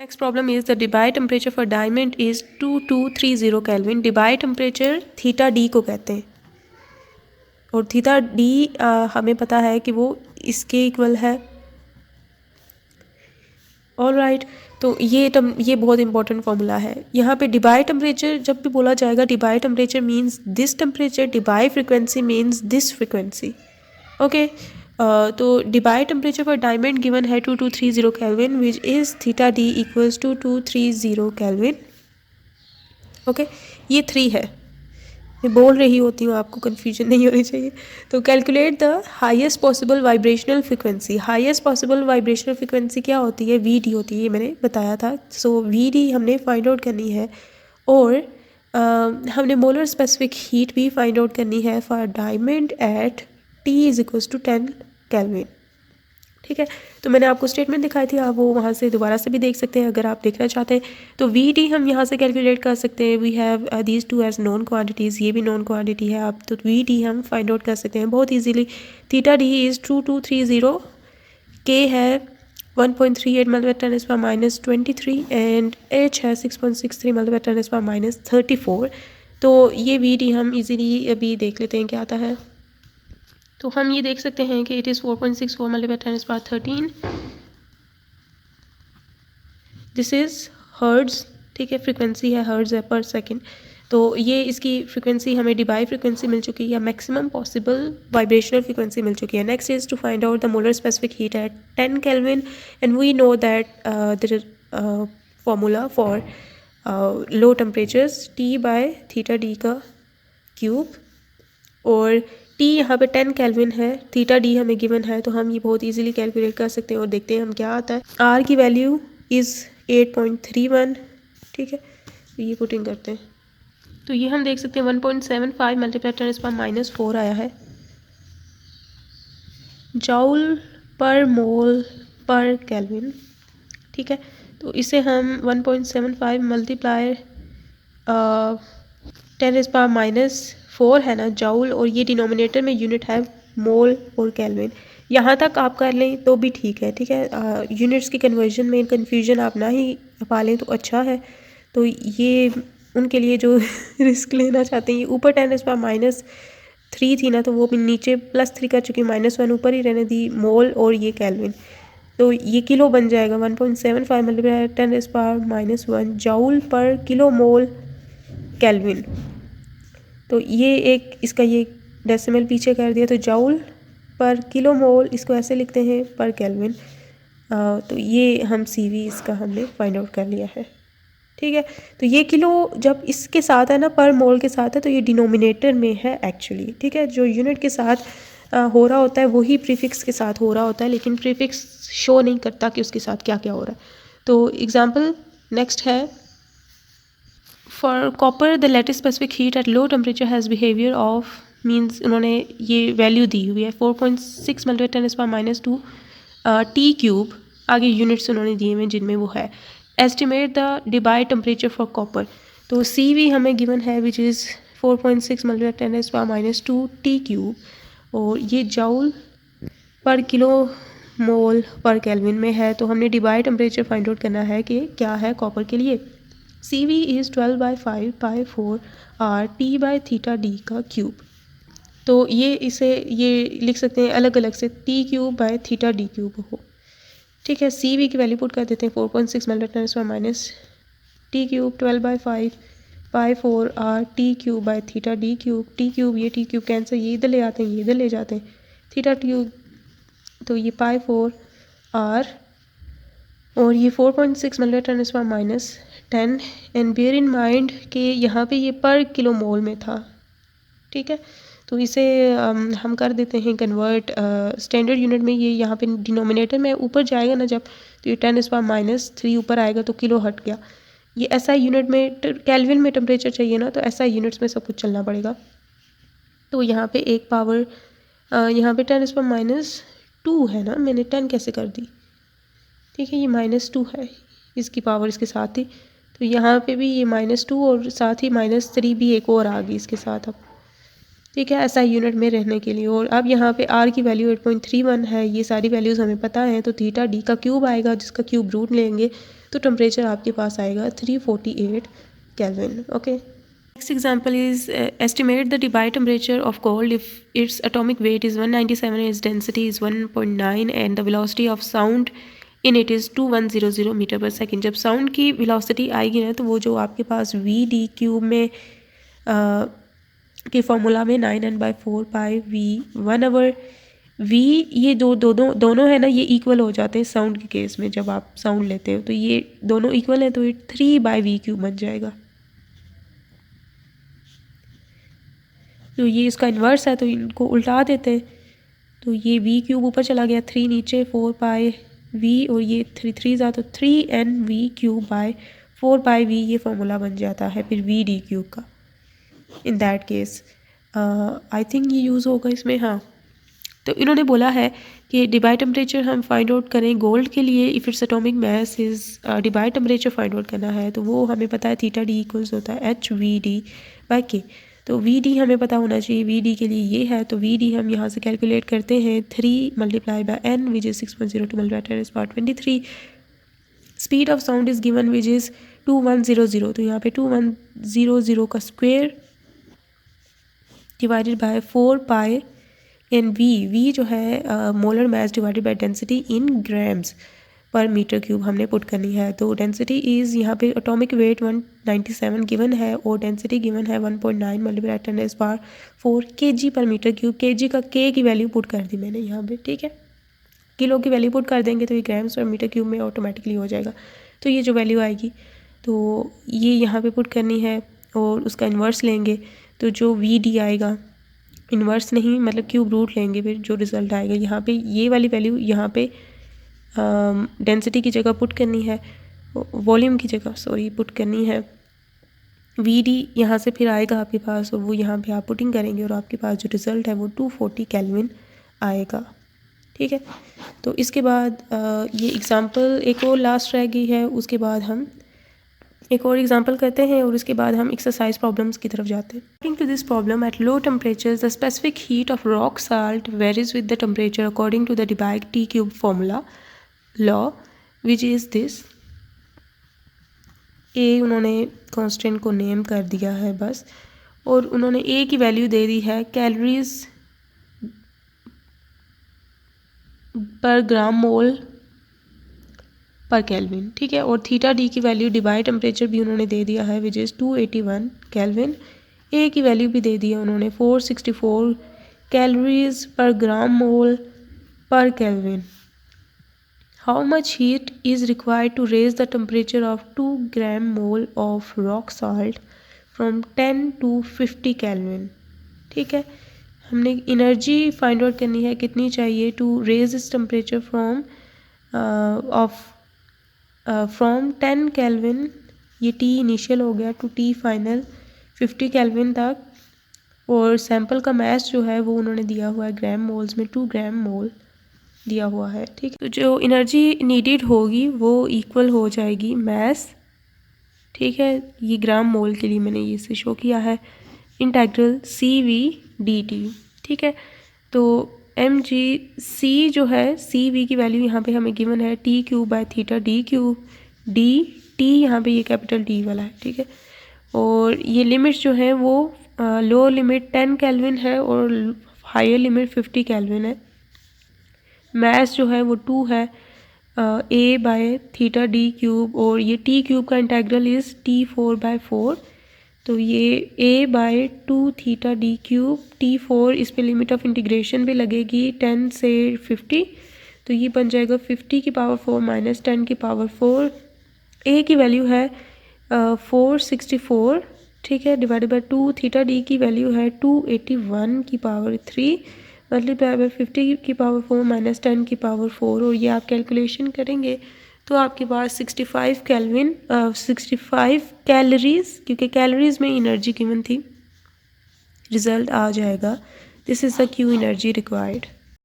Next problem is the Debye temperature for diamond is 2230 Kelvin. Debye temperature theta D को कहते हैं और theta D हमें पता है कि वो इसके इक्वल है. ऑल राइट, तो ये बहुत इंपॉर्टेंट फॉर्मूला है. यहाँ पे डिबाई टेम्परेचर जब भी बोला जाएगा, Debye temperature means this temperature, Debye frequency means this frequency. Okay, तो Debye temperature for diamond given है 2230 kelvin which is theta D equals to 2230 kelvin. Okay, ये 3 है. मैं बोल रही होती हूँ, आपको कन्फ्यूजन नहीं होनी चाहिए. तो calculate the highest possible vibrational frequency. Highest possible vibrational frequency क्या होती है? वी डी होती है, ये मैंने बताया था. सो वी डी हमने फाइंड आउट करनी है और हमने मोलर स्पेसिफिक हीट भी फाइंड आउट करनी है for diamond at T is equals to 10 kelvin. ठीक है, तो मैंने आपको स्टेटमेंट दिखाई थी, आप वो वहाँ से दोबारा से भी देख सकते हैं अगर आप देखना चाहते हैं. तो वी डी हम यहाँ से कैलकुलेट कर सकते हैं. We have these two as known quantities, ये भी नॉन क्वांटिटी है. आप तो वी डी हम फाइंड आउट कर सकते हैं बहुत इजीली. थीटा डी इज़ 2230, के है 1.38 (10⁻⁻23) एंड एच है 6.63 (10⁻⁻34). तो ये वी डी हम इजीली अभी देख लेते हैं क्या आता है. तो हम ये देख सकते हैं कि it is 4.64 (10⁻13). This is hertz. ठीक है, फ्रिक्वेंसी है हर्ट्ज़ है पर सेकंड. तो ये इसकी फ्रिक्वेंसी हमें डिबाई फ्रिक्वेंसी मिल चुकी है या मैक्सिमम पॉसिबल वाइब्रेशनल फ्रिक्वेंसी मिल चुकी है. Next is to find out the molar specific heat at 10 kelvin and we know that the formula for low temperatures T by theta D का क्यूब. और टी यहाँ पे 10 केल्विन है, थीटा डी हमें गिवन है, तो हम ये बहुत इजीली कैलकुलेट कर सकते हैं और देखते हैं हम क्या आता है. आर की वैल्यू इज़ 8.31. ठीक है, तो ये पुटिंग करते हैं. तो ये हम देख सकते हैं 1.75 × 10⁻⁻⁴ आया है जॉल पर मोल पर केल्विन. ठीक है, तो इसे हम 1.75 मल्टीप्लाई 10⁻⁻⁴ है ना जॉल, और ये डिनोमिनेटर में यूनिट है मोल और केल्विन. यहाँ तक आप कर लें तो भी ठीक है. ठीक है, यूनिट्स की कन्वर्जन में कन्फ्यूजन आप ना ही पालें तो अच्छा है. तो ये उनके लिए जो रिस्क लेना चाहते हैं. ऊपर 10⁻³ थी ना, तो वो भी नीचे +3 कर चुकी, -1 ऊपर ही रहने दी, मोल और ये केल्विन. तो ये किलो बन जाएगा 1.75 मल्टीप्लाई 10⁻⁻1 जॉल पर किलो मोल केल्विन. तो ये एक इसका ये डेसिमल पीछे कर दिया, तो जॉल पर किलो मोल इसको ऐसे लिखते हैं पर केल्विन. तो ये हम CV इसका हमने फाइंड आउट कर लिया है. ठीक है, तो ये किलो जब इसके साथ है ना, पर मोल के साथ है, तो ये डिनोमिनेटर में है एक्चुअली. ठीक है, जो यूनिट के साथ हो रहा होता है वही प्रीफिक्स के साथ हो रहा होता है, लेकिन प्रीफिक्स शो नहीं करता कि उसके साथ क्या क्या हो रहा है. तो एग्जाम्पल नेक्स्ट है for copper the latest specific heat at low temperature has behaviour of means उन्होंने ये वैल्यू दी हुई है 4.6 × 10⁻² टी क्यूब. आगे यूनिट्स उन्होंने दिए हुए जिनमें वो है. Estimate the Debye temperature for copper. तो CV हमें गिवन है विच इज़ 4.6 × 10⁻² टी क्यूब, और ये जॉल पर किलो मोल पर केल्विन में है. तो हमने डिबाई टेम्परेचर फाइंड आउट करना है कि क्या है कॉपर के लिए. CV is 12/5/4 R T bye theta D का क्यूब. तो ये लिख सकते हैं अलग अलग से, T cube by theta D cube हो. ठीक है, CV की वैल्यू पुट कर देते हैं 4.6 × T cube 12/5/4 R T cube by theta D cube. T cube ये टी क्यूब कैंसिल, ये इधर ले आते हैं, ये इधर ले जाते हैं, थीटा क्यूब तो ये π4 R और ये 4.6 × 10 एंड बेयर इन माइंड कि यहाँ पे ये पर किलो मोल में था. ठीक है, तो इसे हम कर देते हैं कन्वर्ट स्टैंडर्ड यूनिट में. ये यहाँ पे डिनोमिनेटर में ऊपर जाएगा ना जब, तो ये 10⁻³ ऊपर आएगा तो किलो हट गया. ये ऐसा यूनिट में केल्विन में टेम्परेचर चाहिए ना, तो ऐसा यूनिट्स में सब कुछ चलना पड़ेगा. तो यहाँ पे एक पावर यहाँ पे 10⁻² है ना, मैंने 10 कैसे कर दी. ठीक है, ये -2 है, इसकी पावर इसके साथ थी, तो यहाँ पे भी ये -2 और साथ ही -3 भी एक और आ गई इसके साथ. अब ठीक है, ऐसा यूनिट में रहने के लिए। और अब यहाँ पे आर की वैल्यू 8.31 है, ये सारी वैल्यूज़ हमें पता है। तो थीटा डी का क्यूब आएगा, जिसका क्यूब रूट लेंगे तो टेम्परेचर आपके पास आएगा 348 kelvin. Okay, next example is estimate the Debye temperature of gold if its atomic weight is 197, its density is 1.9 and the velocity of sound in it is 2100 metre per second. जब sound की velocity आएगी ना, तो वो जो आपके पास we D cube में के फॉर्मूला में 9n/4 pi we 1 our we, ये दोनों है ना, ये इक्वल हो जाते हैं साउंड के केस में। जब आप साउंड लेते हो तो ये दोनों इक्वल है, तो ये 3/v³ बन जाएगा। तो ये इसका इन्वर्स है, तो इनको उल्टा देते हैं। तो ये v³ ऊपर चला गया, 3 नीचे, 4 पाई v, और ये 3 ज़ा तो 3nv³ 4 पाई v, ये फॉर्मूला बन जाता है फिर v/d³ का। In that case I think ये यूज़ होगा इसमें। हाँ, तो इन्होंने बोला है कि डिबाई टेम्परेचर हम फाइंड आउट करें गोल्ड के लिए। If its atomic mass is Debye temperature find out करना है, तो वो हमें पता है थीटा डी इक्वल्स होता है HVD/K। तो VD हमें पता होना चाहिए, VD के लिए ये है। तो VD हम यहाँ से कैलकुलेट करते हैं 3 × n which is 6.02 × 10⁻23। Speed of sound is given which is 2100। तो यहाँ पे 2100 का square divided by 4 pi N V जो है molar mass divided by density in grams per metre cube हमने पुट करनी है। तो डेंसिटी इज़ यहाँ पे एटॉमिक वेट 197 गिवन है और डेंसिटी गिवन है 1.9 × 10⁻4 kg पर मीटर क्यूब। kg का k की वैल्यू पुट कर दी मैंने यहाँ पे, ठीक है। किलो की वैल्यू पुट कर देंगे तो ये ग्राम्स पर मीटर क्यूब में ऑटोमेटिकली हो जाएगा। तो ये जो वैल्यू आएगी तो ये यहाँ पे पुट करनी है और उसका इन्वर्स लेंगे। तो जो VD आएगा, इन्वर्स नहीं मतलब क्यूब रूट लेंगे, फिर जो रिज़ल्ट आएगा यहाँ पे ये वाली वैल्यू यहाँ पे डेंसिटी की जगह पुट करनी है, वॉल्यूम की जगह सॉरी पुट करनी है। VD यहाँ से फिर आएगा आपके पास और वो यहाँ पे आप पुटिंग करेंगे और आपके पास जो रिज़ल्ट है वो 240 केल्विन आएगा, ठीक है। तो इसके बाद ये एग्ज़ाम्पल एक और लास्ट रह गई है, उसके बाद हम एक और एग्जांपल करते हैं और उसके बाद हम एक्सरसाइज प्रॉब्लम्स की तरफ जाते हैं। According to this problem, at low temperatures the specific heat of rock salt varies with the temperature according to the Debye T³ formula law which is this. ए उन्होंने कांस्टेंट को नेम कर दिया है बस, और उन्होंने ए की वैल्यू दे दी है कैलोरीज पर ग्राम मोल पर केल्विन, ठीक है। और थीटा डी की वैल्यू डिबाई टेम्परेचर भी उन्होंने दे दिया है विच इज़ 281 केल्विन। ए की वैल्यू भी दे दी है उन्होंने 464 कैलोरीज पर ग्राम मोल पर kelvin. How much heat is required to raise the temperature of 2 gram mole of rock salt from 10 to 50 kelvin, ठीक है। हमने एनर्जी फाइंड आउट करनी है कितनी चाहिए to raise this temperature from from 10 kelvin, ये T initial हो गया, टू T फाइनल 50 केल्विन तक। और सैंपल का मास जो है वो उन्होंने दिया हुआ है ग्राम मोल्स में, 2 ग्राम मोल दिया हुआ है, ठीक है। तो जो एनर्जी नीडेड होगी वो इक्वल हो जाएगी मास, ठीक है। ये ग्राम मोल के लिए मैंने ये से शो किया है, इंटेग्रल CV/dt, ठीक है। तो mgc जो है CV की वैल्यू यहाँ पे हमें गिवन है T³/θ d³ dt, यहाँ पे ये कैपिटल D वाला है, ठीक है। और ये लिमिट जो है वो लो लिमिट 10 केल्विन है और हायर लिमिट 50 केल्विन है। मास जो है वो 2 है A/θ d³ और ये T³ का इंटेग्रल इज़ T4/4। तो ये A/2θ d³, T4 इस पे लिमिट ऑफ इंटीग्रेशन भी लगेगी 10 से 50, तो ये बन जाएगा 50 की पावर 4 माइनस 10 की पावर 4। A की वैल्यू है 464, ठीक है, डिवाइडेड बाय 2θ d की वैल्यू है 281 की पावर 3 मल्टीप्लाई बाय 50 की पावर 4 माइनस 10 की पावर 4। और ये आप कैलकुलेशन करेंगे तो आपके पास 65 केल्विन 65 कैलोरीज, क्योंकि कैलोरीज में एनर्जी गिवन थी, रिजल्ट आ जाएगा। This is the Q energy required.